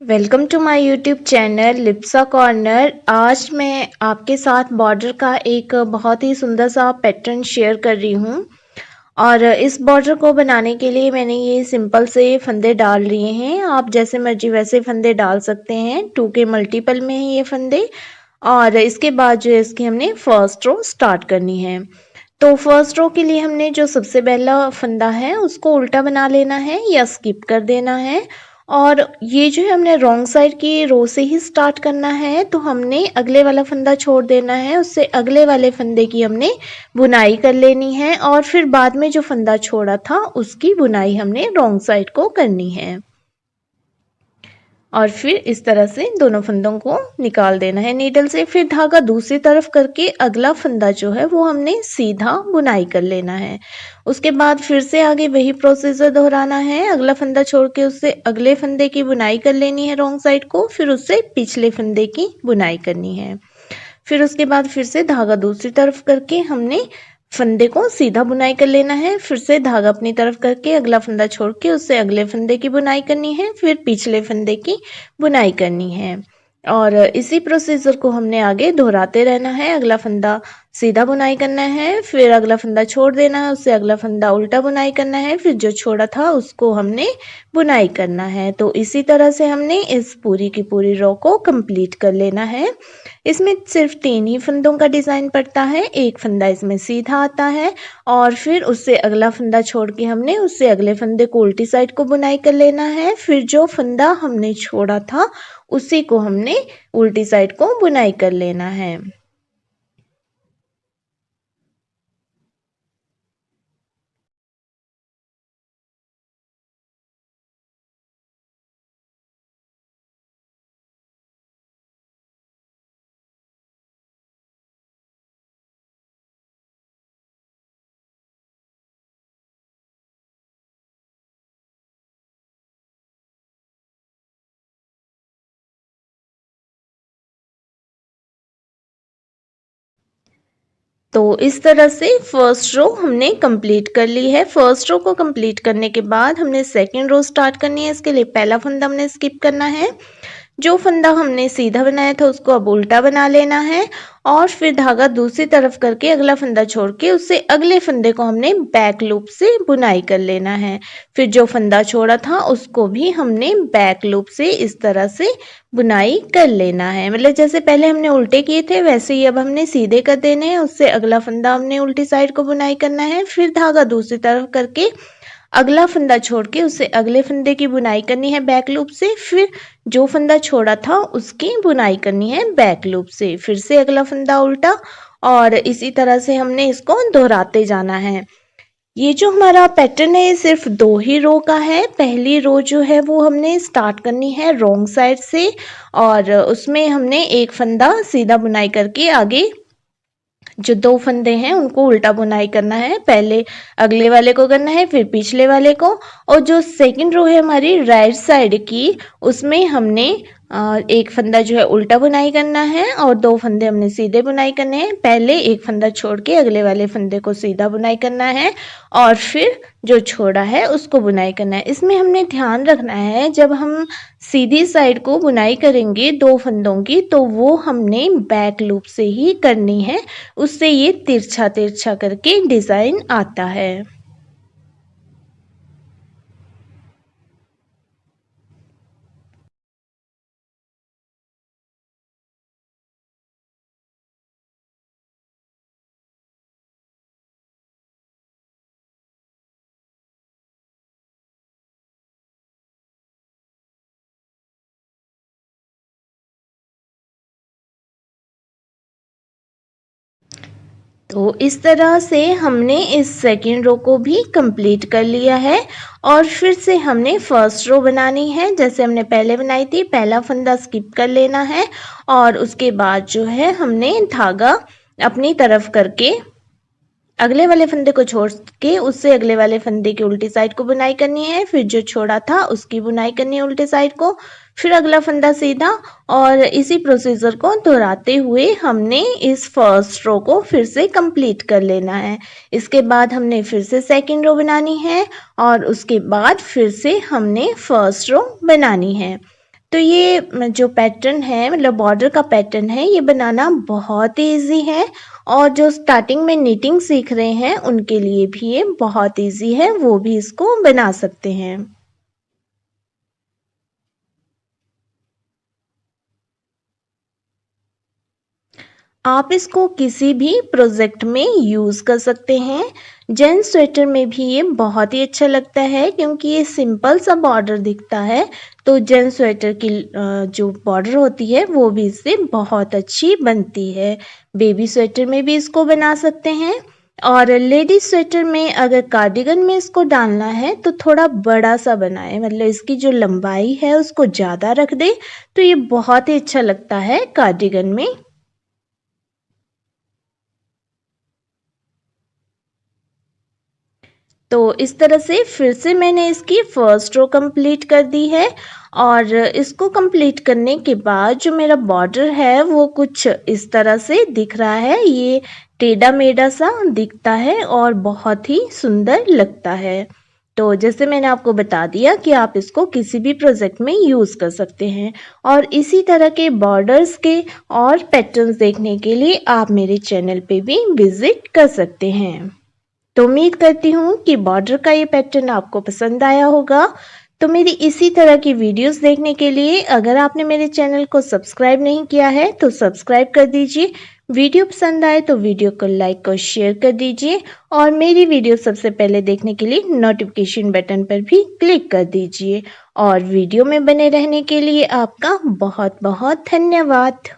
Welcome to my YouTube channel Lipsa corner. आज मैं आपके साथ बॉर्डर का एक बहुत ही सुंदर सा पैटर्न शेयर कर रही हूँ। और इस बॉर्डर को बनाने के लिए मैंने ये सिंपल से फंदे डाल लिए हैं। आप जैसे मर्जी वैसे फंदे डाल सकते हैं। 2 के मल्टीपल में है ये फंदे। और इसके बाद जो है इसकी हमने फर्स्ट रो स्टार्ट करनी है। तो फर्स्ट रो के लिए हमने जो सबसे पहला फंदा है उसको उल्टा बना लेना है या स्किप कर देना है। और ये जो है हमने रॉन्ग साइड की रो से ही स्टार्ट करना है, तो हमने अगले वाला फंदा छोड़ देना है, उससे अगले वाले फंदे की हमने बुनाई कर लेनी है और फिर बाद में जो फंदा छोड़ा था उसकी बुनाई हमने रॉन्ग साइड को करनी है। और फिर इस तरह से दोनों फंदों को निकाल देना है नीडल से। फिर धागा दूसरी तरफ करके अगला फंदा जो है वो हमने सीधा बुनाई कर लेना है। उसके बाद फिर से आगे वही प्रोसीजर दोहराना है। अगला फंदा छोड़ के उससे अगले फंदे की बुनाई कर लेनी है रॉन्ग साइड को, फिर उससे पिछले फंदे की बुनाई करनी है। फिर उसके बाद फिर से धागा दूसरी तरफ करके हमने फंदे को सीधा बुनाई कर लेना है। फिर से धागा अपनी तरफ करके अगला फंदा छोड़ के उससे अगले फंदे की बुनाई करनी है, फिर पिछले फंदे की बुनाई करनी है। और इसी प्रोसीजर को हमने आगे दोहराते रहना है। अगला फंदा सीधा बुनाई करना है, फिर अगला फंदा छोड़ देना है, उससे अगला फंदा उल्टा बुनाई करना है, फिर जो छोड़ा था उसको हमने बुनाई करना है। तो इसी तरह से हमने इस पूरी की पूरी रो को कंप्लीट कर लेना है। इसमें सिर्फ 3 ही फंदों का डिज़ाइन पड़ता है। एक फंदा इसमें सीधा आता है और फिर उससे अगला फंदा छोड़ के हमने उससे अगले फंदे को उल्टी साइड को बुनाई कर लेना है। फिर जो फंदा हमने छोड़ा था उसी को हमने उल्टी साइड को बुनाई कर लेना है। तो इस तरह से फर्स्ट रो हमने कंप्लीट कर ली है। फर्स्ट रो को कंप्लीट करने के बाद हमने सेकंड रो स्टार्ट करनी है। इसके लिए पहला फंदा हमने स्किप करना है। जो फंदा हमने सीधा बनाया था उसको अब उल्टा बना लेना है और फिर धागा दूसरी तरफ करके अगला फंदा छोड़ के उससे अगले फंदे को हमने बैक लूप से बुनाई कर लेना है। फिर जो फंदा छोड़ा था उसको भी हमने बैक लूप से इस तरह से बुनाई कर लेना है। मतलब जैसे पहले हमने उल्टे किए थे वैसे ही अब हमने सीधे कर देने हैं। उससे अगला फंदा हमने उल्टी साइड को बुनाई करना है, फिर धागा दूसरी तरफ करके अगला फंदा छोड़ के उससे अगले फंदे की बुनाई करनी है बैक लूप से। फिर जो फंदा छोड़ा था उसकी बुनाई करनी है बैक लूप से, फिर से अगला फंदा उल्टा। और इसी तरह से हमने इसको दोहराते जाना है। ये जो हमारा पैटर्न है ये सिर्फ 2 ही रो का है। पहली रो जो है वो हमने स्टार्ट करनी है रॉन्ग साइड से और उसमें हमने एक फंदा सीधा बुनाई करके आगे जो 2 फंदे हैं उनको उल्टा बुनाई करना है। पहले अगले वाले को करना है, फिर पिछले वाले को। और जो सेकंड रो है हमारी राइट साइड की उसमें हमने एक फंदा जो है उल्टा बुनाई करना है और 2 फंदे हमने सीधे बुनाई करने हैं। पहले एक फंदा छोड़ के अगले वाले फंदे को सीधा बुनाई करना है और फिर जो छोड़ा है उसको बुनाई करना है। इसमें हमने ध्यान रखना है जब हम सीधी साइड को बुनाई करेंगे 2 फंदों की तो वो हमने बैक लूप से ही करनी है, उससे ये तिरछा तिरछा करके डिज़ाइन आता है। तो इस तरह से हमने इस सेकेंड रो को भी कंप्लीट कर लिया है और फिर से हमने फर्स्ट रो बनानी है जैसे हमने पहले बनाई थी। पहला फंदा स्किप कर लेना है और उसके बाद जो है हमने धागा अपनी तरफ करके अगले वाले फंदे को छोड़ के उससे अगले वाले फंदे की उल्टी साइड को बुनाई करनी है, फिर जो छोड़ा था उसकी बुनाई करनी है उल्टे साइड को, फिर अगला फंदा सीधा। और इसी प्रोसीजर को दोहराते हुए हमने इस फर्स्ट रो को फिर से कंप्लीट कर लेना है। इसके बाद हमने फिर से सेकंड रो बनानी है और उसके बाद फिर से हमने फर्स्ट रो बनानी है। तो ये जो पैटर्न है मतलब बॉर्डर का पैटर्न है ये बनाना बहुत ही ईजी है और जो स्टार्टिंग में निटिंग सीख रहे हैं उनके लिए भी ये बहुत ईजी है, वो भी इसको बना सकते हैं। आप इसको किसी भी प्रोजेक्ट में यूज़ कर सकते हैं। जेंट्स स्वेटर में भी ये बहुत ही अच्छा लगता है क्योंकि ये सिंपल सा बॉर्डर दिखता है, तो जेंट्स स्वेटर की जो बॉर्डर होती है वो भी इससे बहुत अच्छी बनती है। बेबी स्वेटर में भी इसको बना सकते हैं और लेडीज स्वेटर में अगर कार्डिगन में इसको डालना है तो थोड़ा बड़ा सा बनाए, मतलब इसकी जो लंबाई है उसको ज़्यादा रख दे तो ये बहुत ही अच्छा लगता है कार्डिगन में। तो इस तरह से फिर से मैंने इसकी फर्स्ट रो कंप्लीट कर दी है और इसको कंप्लीट करने के बाद जो मेरा बॉर्डर है वो कुछ इस तरह से दिख रहा है। ये टेढ़ा मेढ़ा सा दिखता है और बहुत ही सुंदर लगता है। तो जैसे मैंने आपको बता दिया कि आप इसको किसी भी प्रोजेक्ट में यूज़ कर सकते हैं और इसी तरह के बॉर्डर्स के और पैटर्न्स देखने के लिए आप मेरे चैनल पे भी विजिट कर सकते हैं। तो उम्मीद करती हूँ कि बॉर्डर का ये पैटर्न आपको पसंद आया होगा। तो मेरी इसी तरह की वीडियोस देखने के लिए अगर आपने मेरे चैनल को सब्सक्राइब नहीं किया है तो सब्सक्राइब कर दीजिए। वीडियो पसंद आए तो वीडियो को लाइक और शेयर कर दीजिए और मेरी वीडियो सबसे पहले देखने के लिए नोटिफिकेशन बटन पर भी क्लिक कर दीजिए और वीडियो में बने रहने के लिए आपका बहुत बहुत धन्यवाद।